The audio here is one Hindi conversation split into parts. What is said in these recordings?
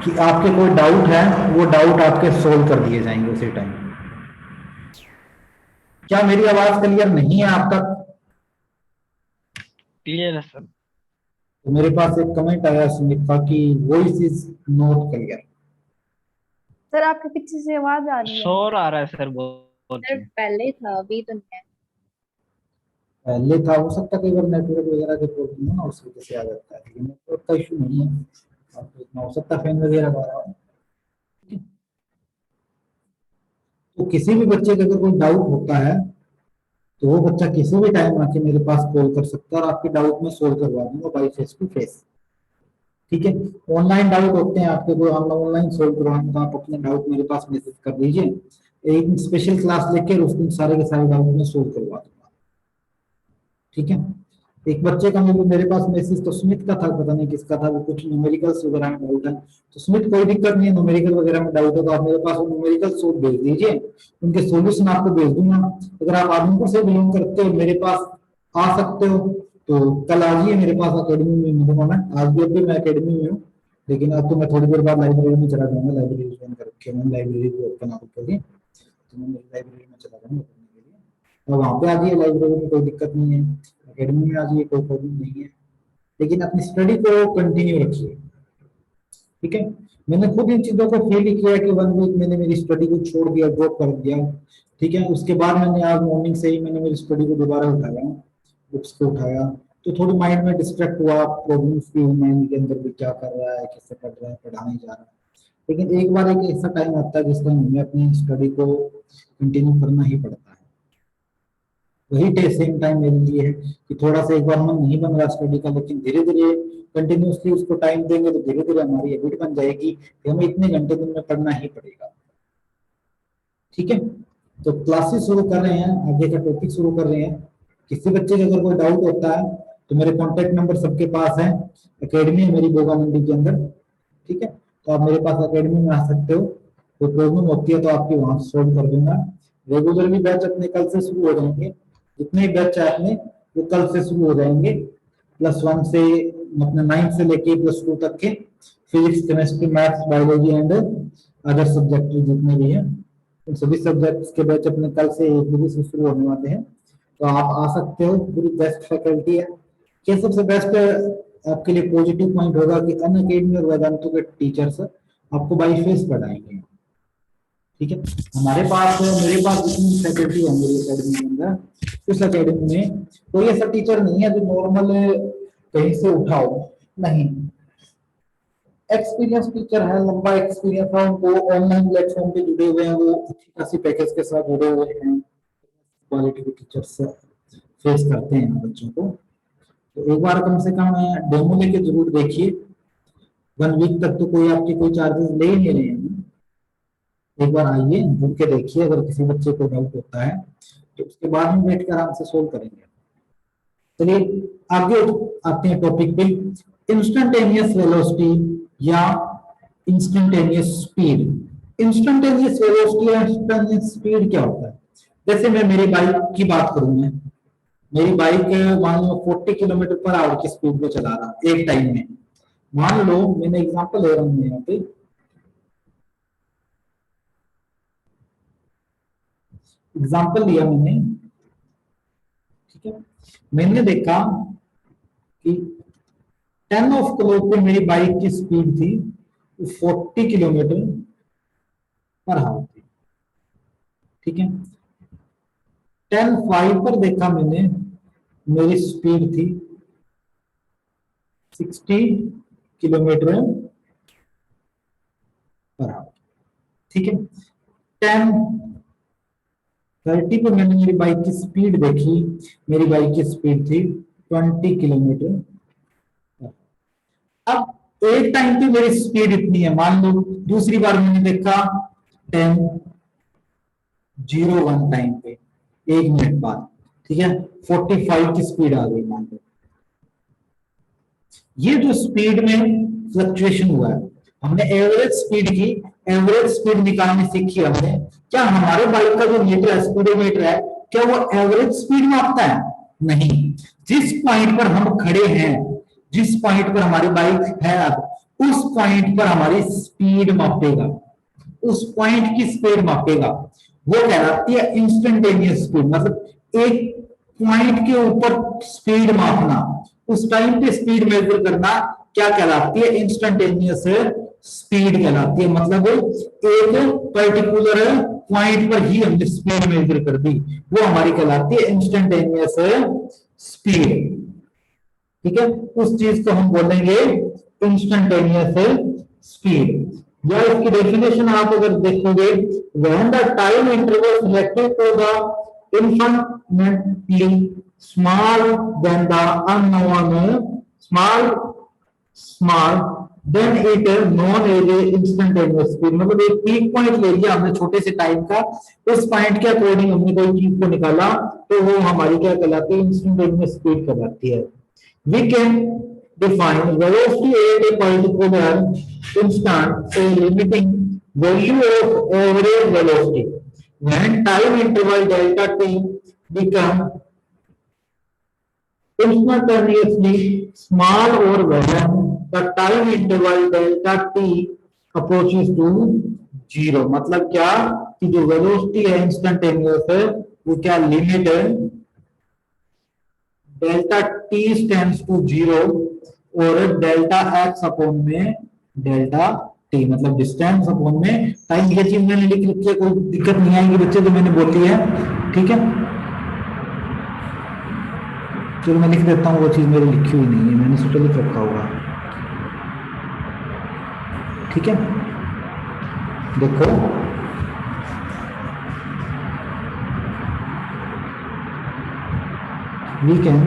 कि आपके कोई डाउट है, वो डाउट आपके सोल्व कर दिए जाएंगे उसी टाइम। क्या मेरी आवाज क्लियर नहीं है आप तक? क्लियर है सर। तो मेरे पास एक कमेंट आया सुमित का कि voice is not clear. Sir आपके पीछे से आवाज आ रही है। शोर आ रहा है सर बहुत सर में। पहले ही था, अभी तो नहीं है। पहले था, हो सकता है कई बार नेटवर्क वगैरह के प्रॉब्लम है ना, उस वजह से आ जाता है, लेकिन नेटवर्क का इशू नहीं है। आपको इतना हो सकता है फैन वगैरह का रहा हो। तो किसी भी बच्चे का अगर कोई डाउट होता है तो वो बच्चा किसी भी टाइम आके मेरे पास कॉल कर सकता है और आपके डाउट में सोल्व करवा दूंगा बाई फेस टू फेस। ठीक है। ऑनलाइन डाउट होते हैं आपके, कोई ऑनलाइन सोल्व करवाने, तो आप अपने डाउट मेरे पास मैसेज कर दीजिए, एक स्पेशल क्लास लेकर उस दिन सारे के सारे डाउट में सोल्व करवा दूंगा। ठीक है। एक बच्चे का मेरे पास मैसेज तो स्मिथ का था, पता नहीं किसका था, वो कुछ न्यूमेरिकल्स वगैरह में डाउट है। तो स्मिथ कोई दिक्कत नहीं है, न्यूमेरिकल वगैरह में डाउट है तो आप मेरे पास वो न्यूमेरिकल सोल्व भेज दीजिए, उनके सॉल्यूशन आपको भेज दूंगा। अगर आप आदमपुर से बिलोंग करते हो मेरे पास आ सकते हो, तो कल आ जाइए मेरे पास अकेडमी में मिलूंगा मैं। आज भी अभी मैं अकेडमी में हूँ, लेकिन अब तो मैं थोड़ी देर बाद लाइब्रेरी में चला जाऊंगा, लाइब्रेरी ज्वाइन कर रखी है मैंने, लाइब्रेरी को ओपन आप करिए तो मैं मेरी लाइब्रेरी में चला जाऊंगा पढ़ने के लिए। तो वहाँ पे आ जाइए, लाइब्रेरी में कोई दिक्कत नहीं है, अकेडमी में आ जाइए, कोई प्रॉब्लम नहीं है, लेकिन अपनी स्टडी को कंटिन्यू रखिए। ठीक है। मैंने खुद इन चीजों को फील किया कि 1 वीक मैंने मेरी स्टडी को छोड़ दिया, ड्रॉप कर दिया। ठीक है। उसके बाद मैंने आज मॉर्निंग से ही मैंने मेरी स्टडी को दोबारा उठाया, बुक्स को उठाया, तो थोड़ी माइंड में डिस्ट्रैक्ट हुआ, प्रॉब्लम्स भी हुई माइंड के अंदर भी, क्या कर रहा है, कैसे पढ़ रहा है, पढ़ा नहीं जा रहा है। लेकिन एक बार एक ऐसा टाइम आता है जिस टाइम हमें अपनी स्टडी को कंटिन्यू करना ही पड़ता है। वही सेम टाइम मेरे लिए है कि थोड़ा सा एक बार मन नहीं बन रहा स्टडी का, लेकिन धीरे धीरे कंटिन्यूसली उसको टाइम देंगे तो धीरे धीरे हमारी हैबिट बन जाएगी कि हमें इतने घंटे दिन में पढ़ना ही पड़ेगा। ठीक है। तो क्लासेस शुरू कर रहे हैं, आगे का टॉपिक शुरू कर रहे हैं। किसी बच्चे का अगर कोई डाउट होता है तो मेरे कॉन्टेक्ट नंबर सबके पास है, अकेडमी है मेरी बोगा मंडी के अंदर। ठीक है। तो आप मेरे पास अकेडमी में आ सकते हो, कोई प्रॉब्लम होती है तो आपकी वहां सोल्व कर दूंगा। रेगुलर भी बैच अपने कल से शुरू हो जाएंगे, जितने बैच है अपने वो कल से शुरू हो जाएंगे। +1 से अपने 9 से लेके +2 तक के physics, chemistry, maths, biology and other subject जितने भी हैं, उन सभी सब्जेक्ट्स के बैच अपने कल से 1 बजे से शुरू होने वाले हैं। तो आप आ सकते हो, पूरी बेस्ट फैकल्टी है। क्या सबसे बेस्ट आपके लिए पॉजिटिव पॉइंट होगा कि अन अकेडमी और वेदांतों के टीचर्स आपको बाई फेस पढ़ाएंगे। ठीक है। हमारे पास, मेरे पास जितनी फैकल्टी है मेरी अकेडमी के अंदर, उस अकेडमी में कोई ऐसा टीचर नहीं है जो नॉर्मल कहीं से उठाओ, नहीं। एक्सपीरियंस टीचर है, लंबा एक्सपीरियंस है, उनको ऑनलाइन प्लेटफॉर्म पे जुड़े हुए हैं, वो अच्छी खासी पैकेज के साथ जुड़े हुए हैं, क्वालिटी के टीचर्स फेस करते हैं बच्चों को। तो एक बार कम से कम डेमो लेके जरूर देखिए। 1 वीक तक तो कोई आपकी कोई चार्जेस ले ही नहीं रहे हैं। एक बार आइए, जुड़ के देखिए, अगर किसी बच्चे को डाउट होता है तो उसके बाद में बैठ कर आराम से सोल्व करेंगे। चलिए आगे आते हैं टॉपिक पे, इंस्टेंटेनियस वेलोसिटी या इंस्टेंटेनियस स्पीड। इंस्टेंटेनियस वेलोसिटी या इंस्टेंटेनियस स्पीड क्या होता है? जैसे मैं मेरी बाइक की बात करूं, मैं मेरी बाइक मान लो 40 किलोमीटर पर आवर की स्पीड पे चला रहा एक टाइम में। मान लो, मैंने एग्जांपल ले रहा हूं यहाँ पे, एग्जांपल लिया मैंने। ठीक है। मैंने देखा कि 10 ऑफ क्लॉक पे मेरी बाइक की स्पीड थी 40 किलोमीटर पर आवर थी। ठीक है। 10:05 पर देखा मैंने, मेरी स्पीड थी 60 किलोमीटर पर आवर। ठीक है। 10:30 पे मैंने मेरी बाइक की स्पीड देखी, मेरी बाइक की स्पीड थी 20 किलोमीटर। अब एक टाइम पे मेरी स्पीड इतनी है, मान लो दूसरी बार मैंने देखा 10:01 टाइम पे, 1 मिनट बाद। ठीक है। 45 की स्पीड आ गई मान लो। ये जो स्पीड में फ्लक्चुएशन हुआ है, हमने एवरेज स्पीड की, एवरेज स्पीड निकालनी सीखी हमने। क्या हमारे बाइक का जो मीटर है, स्पीडोमीटर है, क्या वो एवरेज स्पीड मापता है? नहीं। जिस पॉइंट पर हम खड़े हैं, जिस पॉइंट पर हमारी बाइक है अब, उस पॉइंट पर हमारी स्पीड मापेगा, उस पॉइंट की स्पीड मापेगा, वो कहलाती है इंस्टेंटेनियस स्पीड। मतलब एक पॉइंट के ऊपर स्पीड मापना, उस टाइम पे स्पीड मेजर करना क्या कहलाती है? इंस्टेंटेनियस स्पीड कहलाती है। मतलब एक पर्टिकुलर पॉइंट पर ही हमने स्पीड मेजर कर दी, वो हमारी कहलाती है इंस्टेंटेनियस स्पीड। ठीक है, उस चीज को हम बोलेंगे इंस्टेंटेनियस स्पीड। या इसकी डेफिनेशन आप अगर देखोगे, when the time interval selected to the infinitely small than the unknown small then it known as instantaneous speed। मतलब एक पीक पॉइंट ले लिया हमने छोटे से टाइम का, उस पॉइंट के अकॉर्डिंग हमने कोई चीज को निकाला, तो वो हमारी क्या कहलाती है? इंस्टेंटेनियस स्पीड कहलाती है। We can define velocity at a particular instant, a limiting value of average velocity when time interval delta t become instantaneously small or when the time interval delta t approaches to zero। मतलब क्या कि जो वेलोसिटी है इंस्टेंटेनियस है, वो क्या लिमिट है? Delta T tends to zero और डेल्टा एक्स अपॉन में डेल्टा टी, मतलब डिस्टेंस अपॉन में टाइम। ये चीज मैंने लिख रखी है, कोई दिक्कत नहीं आएगी बच्चे, तो मैंने बोली है। ठीक है, चलो मैं लिख देता हूँ, वो चीज मेरी लिखी हुई नहीं है, मैंने सोचा लिख रखा होगा। ठीक है, देखो वी कैन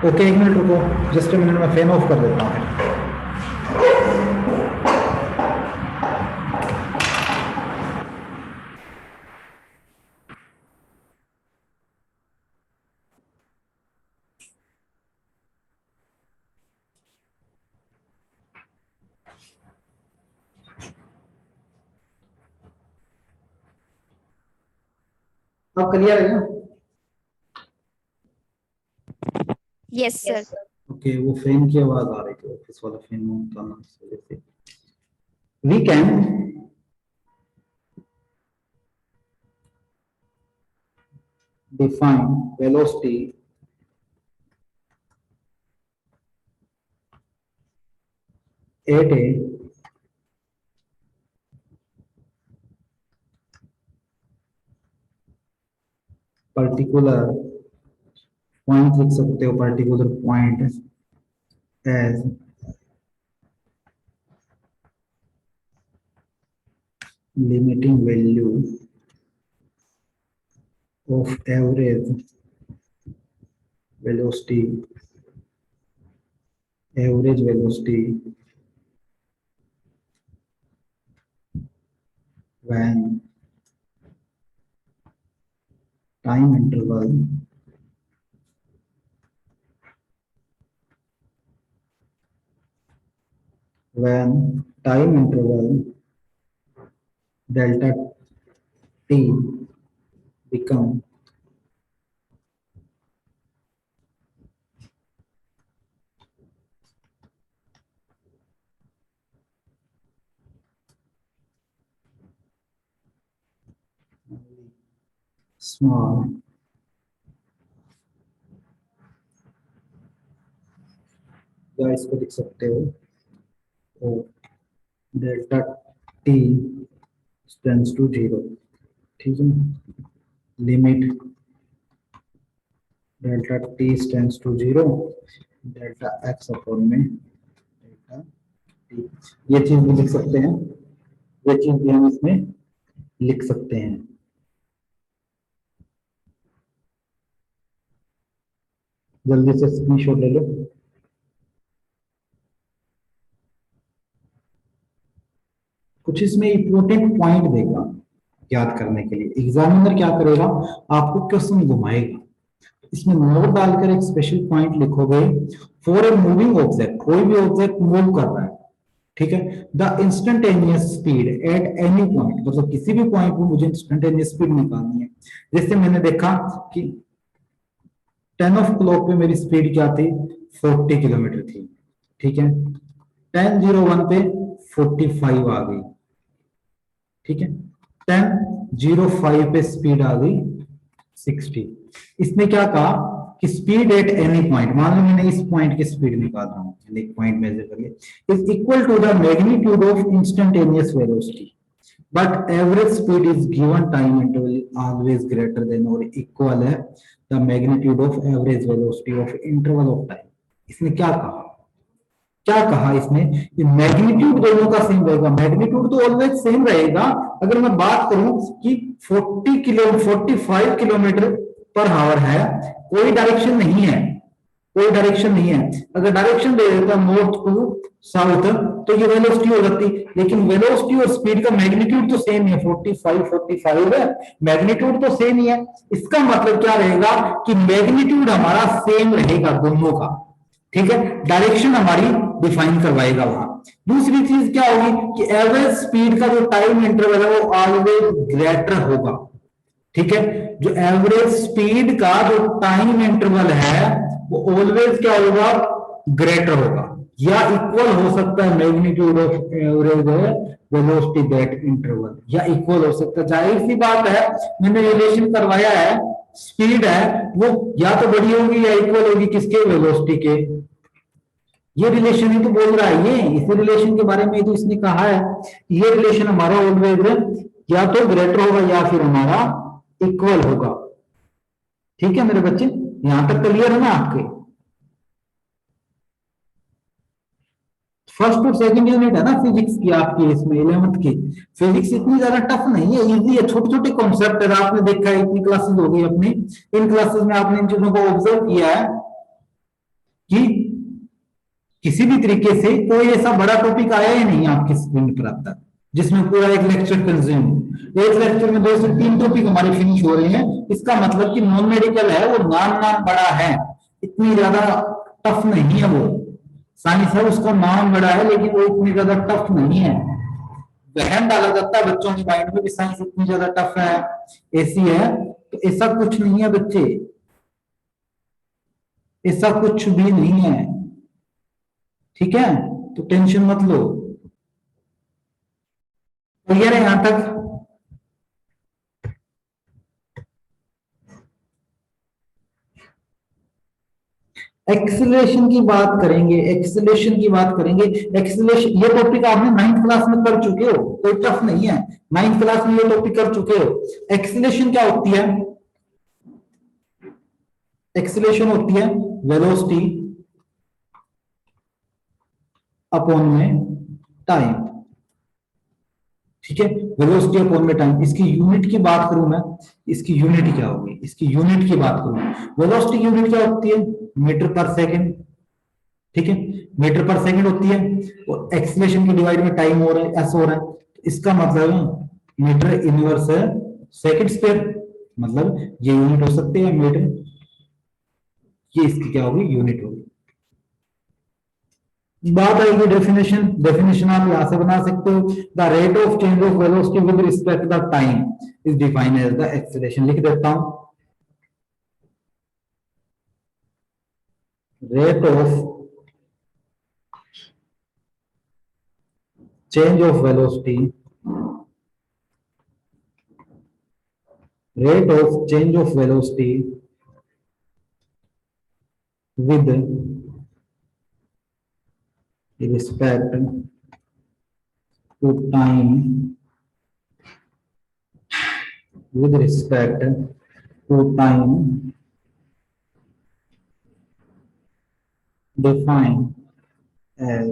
ओके, एक मिनट रुको, जस्ट ए मिनट, मैं फैन ऑफ कर देता हूँ। अब क्लियर है ना? Yes sir. ओके, वो फैन की आवाज आ रही थी, ऑफिस वाला फैन होता ना, इस वजह से। We can define velocity at a particular point, लिख सकते हो particular point as limiting value of average velocity when time interval delta t become small या इसको लिख सकते हो, और delta T tends to zero. ठीक है, limit delta T tends to zero, delta X upon में डेल्टा टी। ये चीज भी लिख सकते हैं, ये चीज भी हम इसमें लिख सकते हैं। जल्दी से स्क्रीनशॉट ले लो। कुछ इसमें इंपॉर्टेंट पॉइंट देगा याद करने के लिए। एग्जामिनर क्या करेगा, आपको क्वेश्चन घुमाएगा, इसमें नोट डालकर एक स्पेशल पॉइंट लिखोगे। फॉर ए मूविंग ऑब्जेक्ट, कोई भी ऑब्जेक्ट मूव कर रहा है, ठीक है, the instantaneous speed at any point, मतलब किसी भी पॉइंट पर मुझे इंस्टेंटेनियस स्पीड निकालनी है। जैसे मैंने देखा कि 10 ऑफ क्लॉक पे मेरी स्पीड क्या थी, 40 किलोमीटर थी, ठीक है। 10:01 पे 45 आ गई, ठीक है। 10:05 पे स्पीड आ गई 60। इसने क्या कहा कि स्पीड एट एनी पॉइंट, मान लो मैंने इस पॉइंट की स्पीड निकाल रहा हूं, एक पॉइंट मेजर कर लिया, is equal to the magnitude of instantaneous velocity but average speed is given time interval always greater than और इक्वल है the magnitude of average velocity of interval of time. इसने क्या कहा, क्या कहा इसने कि मैग्नीट्यूड दोनों का सेम रहेगा, मैग्नीट्यूड तो ऑलवेज सेम रहेगा। अगर मैं बात करूं कि 45 किलोमीटर पर आवर है, कोई डायरेक्शन नहीं है, कोई डायरेक्शन नहीं है, अगर डायरेक्शन दे देता नॉर्थ टू साउथ तो ये वेलोसिटी हो जाती, लेकिन वेलोसिटी और स्पीड का मैग्नीट्यूड तो सेम है, 45 है, मैग्नीट्यूड तो सेम ही है। इसका मतलब क्या रहेगा कि मैग्नीट्यूड हमारा सेम रहेगा दोनों का, ठीक है, डायरेक्शन हमारी डिफाइन करवाएगा वहां। दूसरी चीज क्या होगी कि एवरेज स्पीड का जो टाइम इंटरवल है वो ऑलवेज ग्रेटर होगा, ठीक है। जो एवरेज स्पीड का जो टाइम इंटरवल है वो ऑलवेज क्या होगा, ग्रेटर होगा या इक्वल हो सकता है magnitude of average velocity that interval, या इक्वल हो सकता है। जाहिर सी बात है, मैंने रिलेशन करवाया है, स्पीड है वो या तो बड़ी होगी या इक्वल होगी किसके, वेलोसिटी के। ये रिलेशन ही तो बोल रहा है, ये इसी रिलेशन के बारे में तो इसने कहा है, ये रिलेशन हमारा ऑलवेज या तो ग्रेटर होगा या फिर हमारा इक्वल होगा, ठीक है मेरे बच्चे, यहां तक क्लियर है ना आपके। फर्स्ट और सेकंड यूनिट है ना फिजिक्स की आपकी, इसमें 11th की फिजिक्स इतनी ज्यादा टफ नहीं है, इजी है, छोटे छोटे कॉन्सेप्ट है, आपने देखा है, इतनी क्लासेस हो गई अपनी, इन क्लासेस में आपने इन चीजों को ऑब्जर्व किया है कि किसी भी तरीके से कोई ऐसा बड़ा टॉपिक आया ही नहीं आपकी स्क्रीन पर अब तक जिसमें पूरा एक लेक्चर कंज्यूम, एक लेक्चर में 2 से 3 टॉपिक हमारे फिनिश हो रहे हैं। इसका मतलब कि नॉन मेडिकल है वो नाम बड़ा है, इतनी ज्यादा टफ नहीं है, वो साइंस है उसका नाम बड़ा है लेकिन वो इतनी ज्यादा टफ नहीं है। वहम डाला जाता है बच्चों के माइंड में कि साइंस इतनी ज्यादा टफ है, ऐसी है, तो ऐसा कुछ नहीं है बच्चे, ऐसा कुछ भी नहीं है, ठीक है, तो टेंशन मत लो। क्लियर है यहां तक। एक्सेलरेशन की बात करेंगे, एक्सेलरेशन की बात करेंगे। एक्सेलरेशन ये टॉपिक आपने 9th क्लास में कर चुके हो, कोई टफ नहीं है, 9th क्लास में ये टॉपिक कर चुके हो। एक्सेलरेशन क्या होती है, एक्सेलरेशन होती है वेलोसिटी अपॉन में टाइम, ठीक है, वेलोसिटी अपॉन में टाइम। इसकी यूनिट की बात करूं मैं, इसकी यूनिट क्या होगी, इसकी यूनिट की बात करूं, वेलोसिटी की यूनिट क्या होती है, मीटर पर सेकंड, ठीक है, मीटर पर सेकंड होती है, और एक्सेलरेशन के डिवाइड में टाइम हो रहा है, एस हो रहा है, तो इसका मतलब है मीटर इनवर्स है सेकंड स्क्वायर, मतलब ये यूनिट हो सकती है मीटर, ये इसकी क्या होगी, यूनिट होगी। बात आएगी डेफिनेशन, डेफिनेशन आप यहां से बना सकते हो, the rate of change of velocity with respect the time is defined as the acceleration. लिख देता हूं, rate of change of velocity, rate of change of velocity with respect to time, with respect to time defined as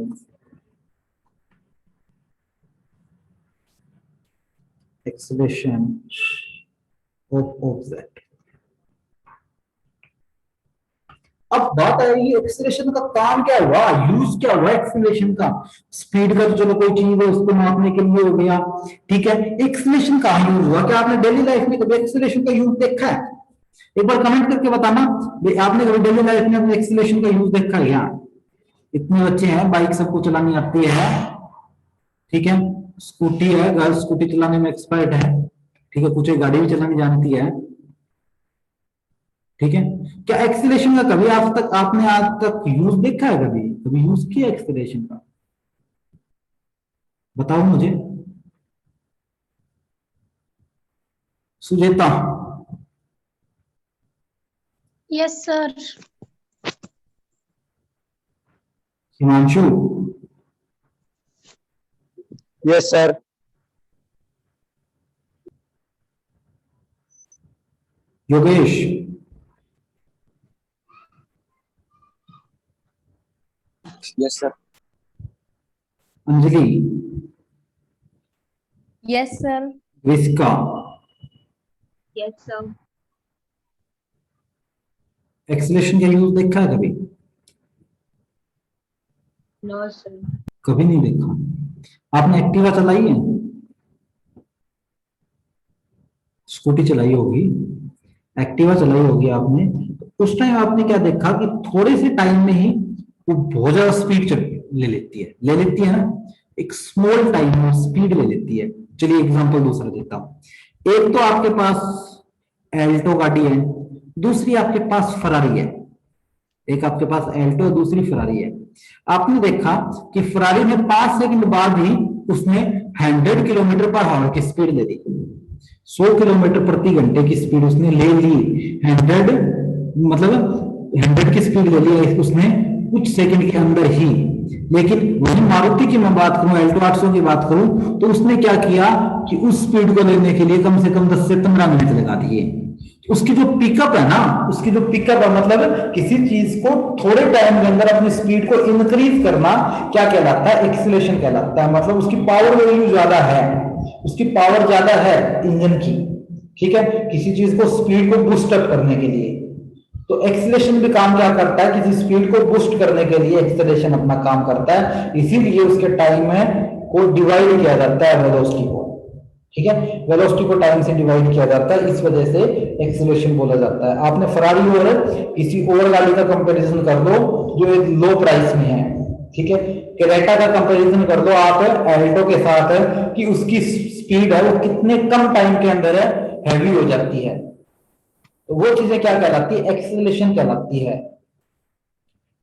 acceleration of object। अब बात आएगी एक्सेलरेशन का काम क्या हुआ, यूज क्या हुआ एक्सेलरेशन का। स्पीड का तो चलो कोई चीज है उसको मापने के लिए हो गया, ठीक है, एक्सेलरेशन कहां यूज हुआ, क्या आपने डेली लाइफ में कभी एक्सेलरेशन का यूज देखा है, एक बार कमेंट करके बताना आपने कभी डेली लाइफ में अपने एक्सेलरेशन का यूज देखा है। यहाँ इतने बच्चे हैं, बाइक सबको चलानी आती है, ठीक है, स्कूटी है, गर्ल्स स्कूटी चलाने में एक्सपर्ट है, ठीक है, कुछ गाड़ी भी चलानी जानती है, ठीक है। क्या एक्सीलरेशन का कभी आपने आज तक यूज देखा है? कभी कभी यूज किया एक्सीलरेशन का? बताओ मुझे। Sujeta, yes sir. Himanshu, yes sir. Yogesh, yes sir. Anjali, yes sir. Viska, yes sir. Acceleration का यूज देखा है कभी? No sir. कभी नहीं देखा। आपने एक्टिवा चलाई है? स्कूटी चलाई होगी, एक्टिवा चलाई होगी आपने, तो उस टाइम आपने क्या देखा कि थोड़े से टाइम में ही वो बहुत ज्यादा स्पीड ले लेती है ना। एक स्मॉल टाइम में स्पीड ले लेती है। चलिए एग्जांपल दूसरा देता हूं। एक तो आपके पास एल्टो गाड़ी है, दूसरी आपके पास फरारी है। एक आपके पास एल्टो, दूसरी फरारी है। आपने देखा कि फरारी ने 5 सेकंड बाद ही उसने 100 किलोमीटर पर आवर की स्पीड ले दी। 100 किलोमीटर प्रति घंटे की स्पीड उसने ले ली। 100 की स्पीड ले ली उसने कुछ सेकंड के अंदर ही। लेकिन वही मारुति की मैं बात करूं, एल्टो 800 की बात करूं, तो उसने क्या किया कि उस स्पीड को लेने के लिए कम से कम 10 से 15 मिनट लगा दिए। उसकी जो पिकअप है ना, उसकी जो पिकअप है, मतलब किसी चीज को थोड़े टाइम के अंदर अपनी स्पीड को इंक्रीज करना, क्या कहलाता है? एक्सीलरेशन कहलाता है। मतलब उसकी पावर वैल्यू ज्यादा है, उसकी पावर ज्यादा है इंजन की। ठीक है, किसी चीज को स्पीड को बूस्ट अप करने के लिए। तो एक्सीलरेशन भी काम क्या करता है? किसी स्पीड को बूस्ट करने के लिए एक्सीलरेशन अपना काम करता है। इसीलिए उसके टाइम में को डिवाइड किया जाता है वेलोसिटी को। ठीक है, वेलोसिटी को टाइम से डिवाइड किया जाता है, इस वजह से एक्सीलरेशन बोला जाता है। आपने फरारी और किसी और गाड़ी का कंपैरिजन कर दो जो एक लो प्राइस में है। ठीक है, क्रेटा का कंपैरिजन कर दो आप एल्टो के साथ, कि उसकी स्पीड है वो कितने कम टाइम के अंदर है हैवी हो जाती है। तो वो चीजें क्या कहलाती है? एक्सीलरेशन कहलाती है।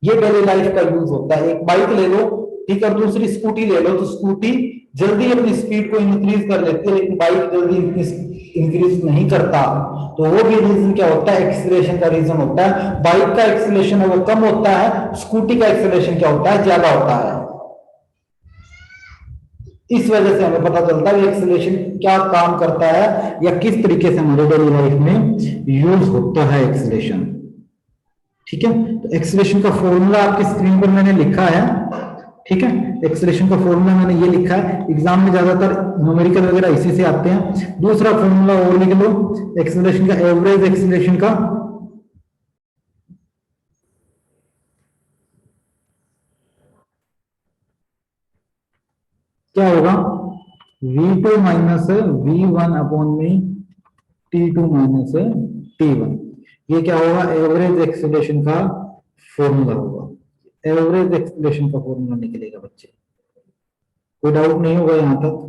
ये डेली लाइफ का यूज होता है। एक बाइक ले लो, ठीक है, और दूसरी स्कूटी ले लो, तो स्कूटी जल्दी अपनी स्पीड को इंक्रीज कर लेती है, लेकिन बाइक जल्दी इंक्रीज नहीं करता। तो वो भी रीजन क्या होता है? एक्सीलरेशन का रीजन होता है। बाइक का एक्सीलरेशन है वो कम होता है, स्कूटी का एक्सीलरेशन क्या होता है? ज्यादा होता है। इस वजह से हमें पता चलता है एक्सीलरेशन क्या काम करता है, या किस तरीके से हमारे डेली लाइफ में यूज होता है एक्सीलरेशन। ठीक है, तो एक्सीलरेशन का फॉर्मूला आपकी स्क्रीन पर मैंने लिखा है। ठीक है, एक्सीलरेशन का फॉर्मूला मैंने ये लिखा है। एग्जाम में ज्यादातर न्यूमेरिकल वगैरह इसी से आते हैं। दूसरा फॉर्मूला और लिख लो एक्सीलरेशन का, एवरेज एक्सीलरेशन का। क्या होगा? v2 माइनस v1 अपॉन में t2 माइनस t1। ये क्या होगा? एवरेज एक्सीलरेशन का फॉर्मूला होगा। एवरेज एक्सीलरेशन का फॉर्मूला निकलेगा बच्चे। कोई डाउट नहीं होगा यहां तक?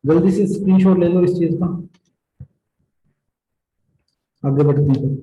जल्दी से स्क्रीनशॉट ले लो इस चीज का, आगे बढ़ते हैं फिर।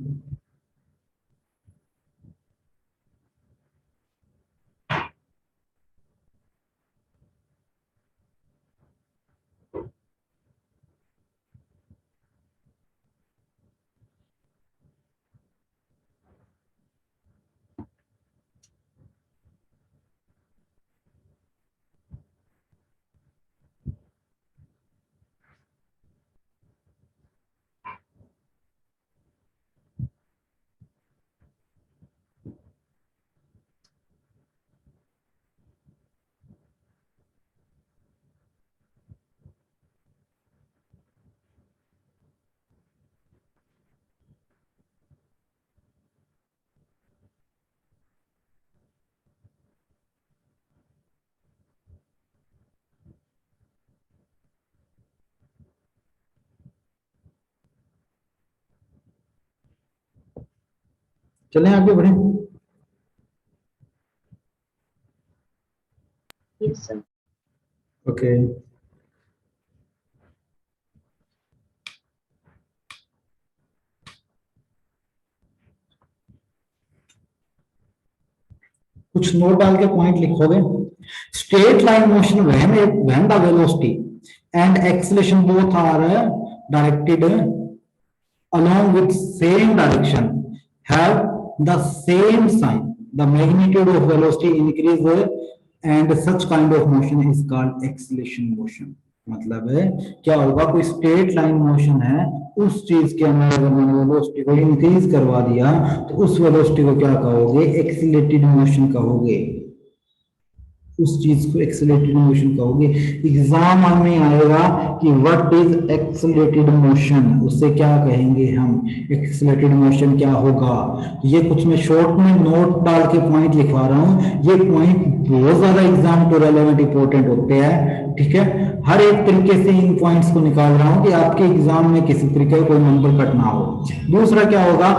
चलें आगे बढ़े। Yes sir. ओके, कुछ नोट डाल के पॉइंट लिखोगे। Straight line motion when the velocity and acceleration both are directed along with same direction have the same sign, the magnitude of velocity increase and such kind of motion is called acceleration motion। मतलब है क्या होगा, कोई स्ट्रेट लाइन मोशन है, उस चीज के अंदर अगर मैंने वेलोसिटी को इंक्रीज करवा दिया तो उस वेलोसिटी को क्या कहोगे, एक्सीलरेटेड मोशन कहोगे। उस चीज को एक्सीलरेटेड मोशन कहोगे। एग्जाम में आएगा कि व्हाट इज एक्सीलरेटेड मोशन, उससे क्या कहेंगे हम, एक्सीलरेटेड मोशन क्या होगा। ये कुछ मैं शॉर्ट में नोट डाल के पॉइंट लिखवा रहा हूँ, ये पॉइंट बहुत ज्यादा एग्जाम टू रेलेवेंट इंपॉर्टेंट होते हैं, ठीक है। हर एक तरीके से इन पॉइंट्स को निकाल रहा हूँ कि आपके एग्जाम में किसी तरीके का कोई नंबर कट ना हो। दूसरा क्या होगा,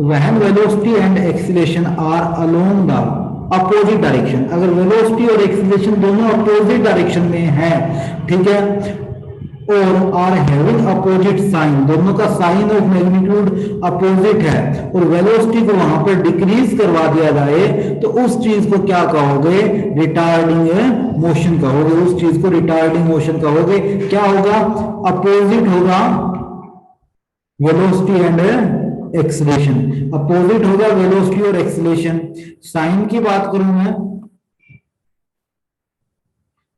when velocity and acceleration are along the opposite direction, अगर वेलोसिटी और एक्सीलरेशन दोनों अपोजिट डायरेक्शन में है, ठीक है, और आर हैविंग अपोजिट साइन, दोनों का साइन ऑफ मैग्नीट्यूड अपोजिट है, और वेलोसिटी को वहां पर डिक्रीज करवा दिया जाए तो उस चीज को क्या कहोगे, रिटार्डिंग मोशन कहोगे। उस चीज को रिटार्डिंग मोशन कहोगे। क्या होगा, अपोजिट होगा वेलोसिटी एंड एक्सीलरेशन, अपोजिट होगा वेलोसिटी और एक्सीलरेशन। साइन की बात करूं मैं,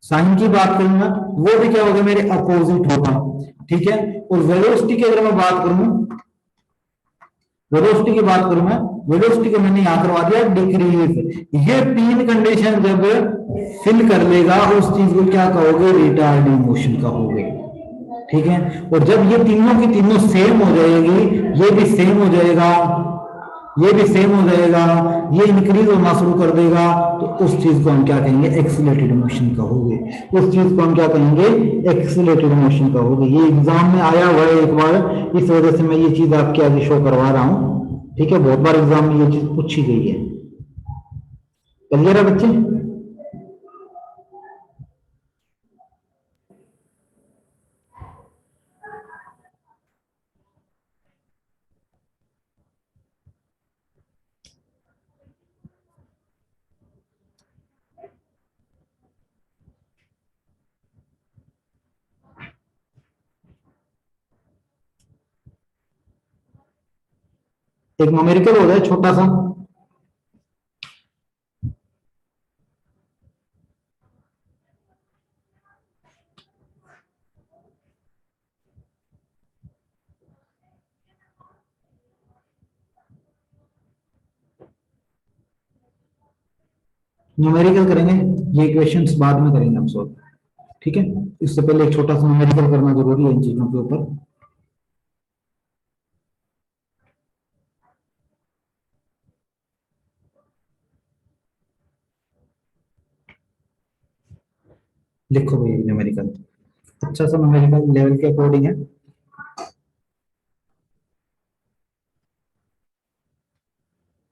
साइन की बात करूं मैं, वो भी क्या होगा, मेरे अपोजिट होगा, ठीक है। और वेलोसिटी की अगर मैं बात करूं, वेलोसिटी की बात करूं मैं, वेलोसिटी को मैंने यहां करवा दिया डिक्रीज। ये तीन कंडीशन जब फिल कर लेगा उस चीज को क्या कहोगे, रिटार्डिंग मोशन कहोगे, ठीक है। और जब ये तीनों की तीनों सेम हो जाएगी, ये भी सेम हो जाएगा, ये भी सेम हो जाएगा, ये इंक्रीज होना शुरू कर देगा, तो उस चीज को हम क्या कहेंगे, एक्सीलरेटेड मोशन कहोगे। उस चीज को हम क्या कहेंगे, एक्सीलरेटेड मोशन कहोगे। ये एग्जाम में आया हुआ है एक बार, इस वजह से मैं ये चीज आपके आगे शो करवा रहा हूं, ठीक है। बहुत बार एग्जाम में ये चीज पूछी गई है। क्लियर है बच्चे? एक न्यूमेरिकल हो जाए छोटा सा, न्यूमेरिकल करेंगे, ये क्वेश्चंस बाद में करेंगे हम सॉल्व, ठीक है। इससे पहले एक छोटा सा न्यूमेरिकल करना जरूरी है इन चीजों के ऊपर। लिखो भाई न्यूमेरिकल, अच्छा सा न्यूमेरिकल लेवल के अकॉर्डिंग है।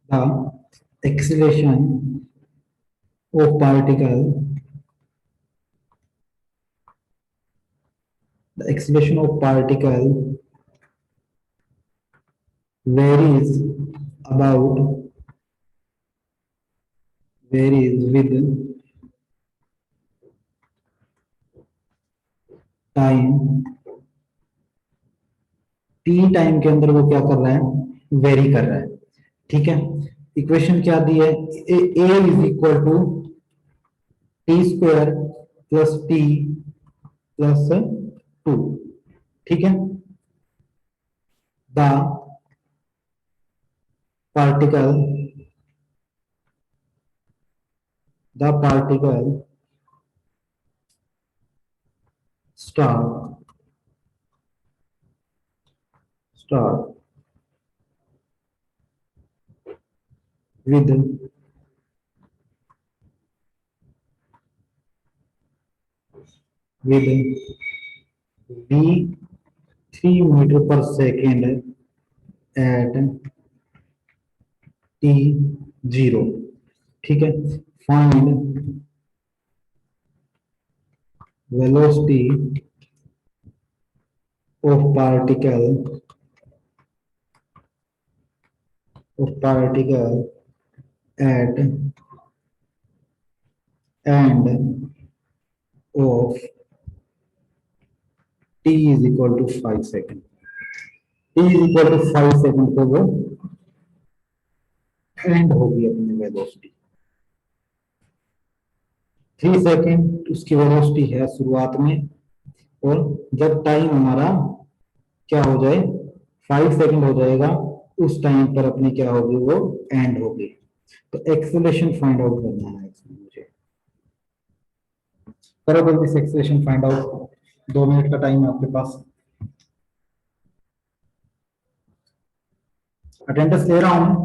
The acceleration of particle, the acceleration of particle varies with time, T time के अंदर वो क्या कर रहा है, वेरी कर रहा है, ठीक है। इक्वेशन क्या दी है, A is equal to T square plus T plus 2, ठीक है। The particle start with v 3 meter per second at t0, ठीक है। Find velocity of particle at end of t is equal to 5 second, t is equal to 5 second पे वो एंड होगी अपनी वेलोसिटी। 3 सेकेंड उसकी वेलोसिटी है शुरुआत में, और जब टाइम हमारा क्या हो जाए 5 सेकेंड हो जाएगा, उस टाइम पर अपनी क्या होगी वो एंड होगी। तो एक्सेलरेशन फाइंड आउट करना है इसमें मुझे। करो जल्दी से एक्सेलरेशन फाइंड आउट, 2 मिनट का टाइम है आपके पास। अटेंडेंस ले रहा हूं।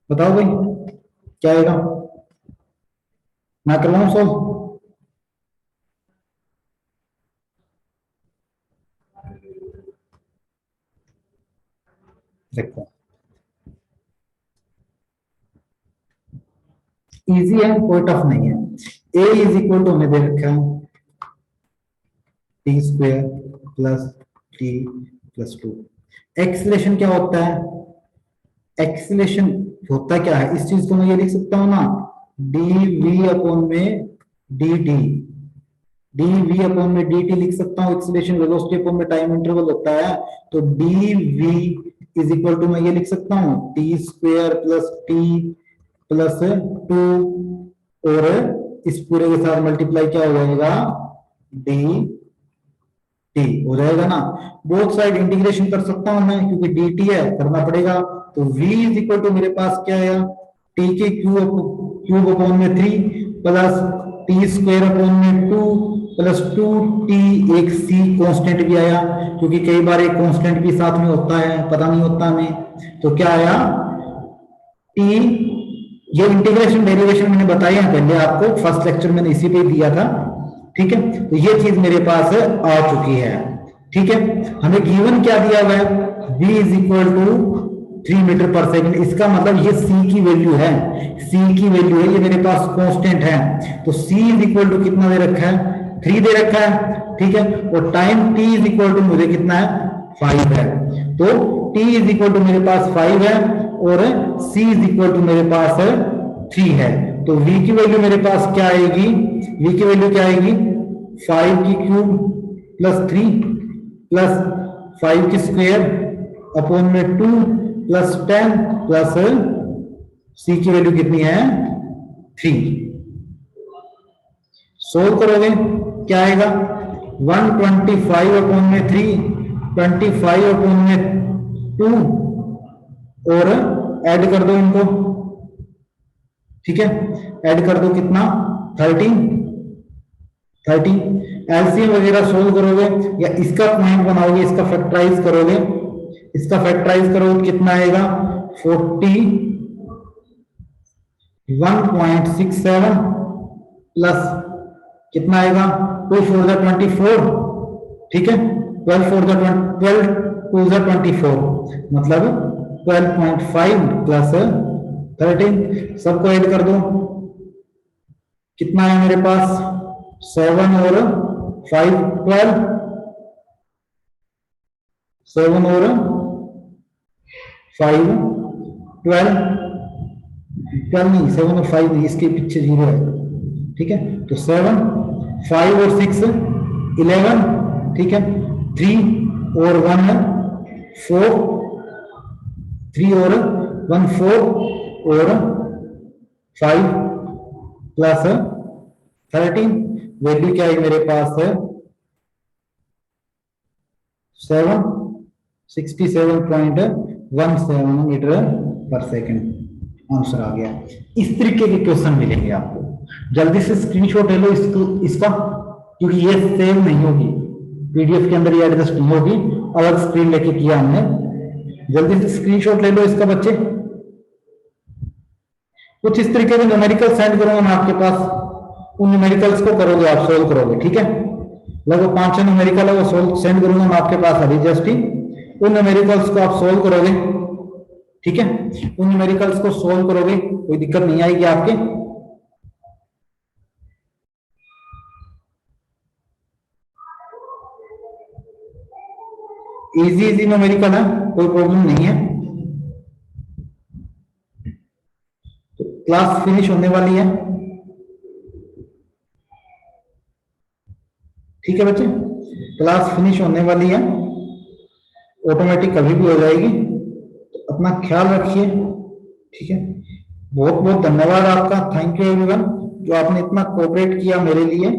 बताओ भाई क्या आएगा, मैं करवाऊं सॉल्व? देखो इजी है, कोई टफ नहीं है। ए इज इक्वल टू हमें दे रखा है T square plus T plus 2। Acceleration क्या होता है? एक्सीलरेशन होता क्या है, इस चीज को मैं ये लिख सकता हूं ना, डी वी अपॉन में D T, D V upon में डी टी लिख सकता हूँ। एक्सीलरेशन वेलोसिटी अपॉन में टाइम इंटरवल होता है, तो D V is equal to मैं ये लिख सकता हूँ T square plus T plus 2, और इस पूरे के साथ मल्टीप्लाई क्या हो जाएगा, डी टी हो जाएगा ना। बोथ साइड इंटीग्रेशन कर सकता हूं मैं, क्योंकि डी टी है, करना पड़ेगा। तो v इज इक्वल टू मेरे पास क्या है, टी के क्यूब अपॉन में 3 प्लस टी स्क्वायर अपॉन में 2 प्लस 2t, एक c कांस्टेंट भी आया, क्योंकि कई बार एक कांस्टेंट भी साथ में होता है, पता नहीं होता हमें। तो क्या आया t, ये इंटीग्रेशन डेरिवेशन मैंने बताया है पहले आपको, फर्स्ट लेक्चर मैंने इसी पे दिया था, ठीक है। तो ये चीज मेरे पास आ चुकी है, ठीक है। हमें गिवन क्या दिया हुआ है, v is equal to 3 metre per second. इसका मतलब ये c की वैल्यू है, c की वैल्यू है, ये मेरे पास कांस्टेंट है। तो c इज इक्वल टू कितना दे रखा है, 3 दे रखा है, ठीक है। और time t is equal to मुझे कितना है, 5 है। तो t इज इक्वल टू मेरे पास 5 है, और c इज इक्वल टू मेरे पास 3 है। तो v की वैल्यू मेरे पास क्या आएगी, v की वैल्यू क्या आएगी, 5 की क्यूब प्लस 3 प्लस 5 की स्क्वायर अपॉन में 2 प्लस 10 प्लस c की वैल्यू कितनी है, 3। सोल्व करोगे क्या आएगा, 125 अपॉन में 3, 25 अपॉन में 2, और ऐड कर दो इनको, ठीक है। ऐड कर दो कितना, 13। एलसीएम वगैरह सोल्व करोगे या इसका पॉइंट बनाओगे, इसका फैक्टराइज करोगे, इसका फैक्टराइज करोगे कितना आएगा, 41.67 प्लस कितना आएगा, 2 4 24, ठीक है। 12 4 2 24, मतलब 12.5 प्लस 13। सबको ऐड कर दो, कितना है मेरे पास, 7 और 5 12, 7 और 5 12, 12 नहीं, 7 और 5 नहीं, इसके पीछे 0 है, ठीक है। तो 7 5 और 6 11, ठीक है। 3 और 1 4, 3 और 1 4, और 5 प्लस 13, वैल्यू क्या है मेरे पास है 67.17 मीटर पर सेकंड आंसर आ गया। इस तरीके के क्वेश्चन मिलेंगे आपको, जल्दी से स्क्रीनशॉट ले लो इसका, क्योंकि ये सेव नहीं होगी पीडीएफ के अंदर, ये एडजस्ट नहीं होगी, अलग स्क्रीन लेके किया हमने। जल्दी से स्क्रीनशॉट ले लो इसका बच्चे। कुछ इस तरीके के न्यूमेरिकल सेंड करूंगा मैं आपके पास, उन न्यूमेरिकल्स को करोगे आप, सोल्व करोगे, ठीक है। लगभग 5-6 न्यूमेरिकल है वो सोल्व सेंड करूंगा मैं आपके पास अभी जस्ट ही, उन न्यूमेरिकल्स को आप सोल्व करोगे, ठीक है। उन न्यूमेरिकल्स को सोल्व करोगे, कोई दिक्कत नहीं आएगी आपके। इजी न्यूमेरिकल है, कोई प्रॉब्लम नहीं है। तो क्लास फिनिश होने वाली है, ठीक है बच्चे, क्लास फिनिश होने वाली है, ऑटोमेटिक कभी भी हो जाएगी, तो अपना ख्याल रखिए, ठीक है। बहुत बहुत धन्यवाद आपका, थैंक यू एवरीवन जो आपने इतना कोऑपरेट किया मेरे लिए।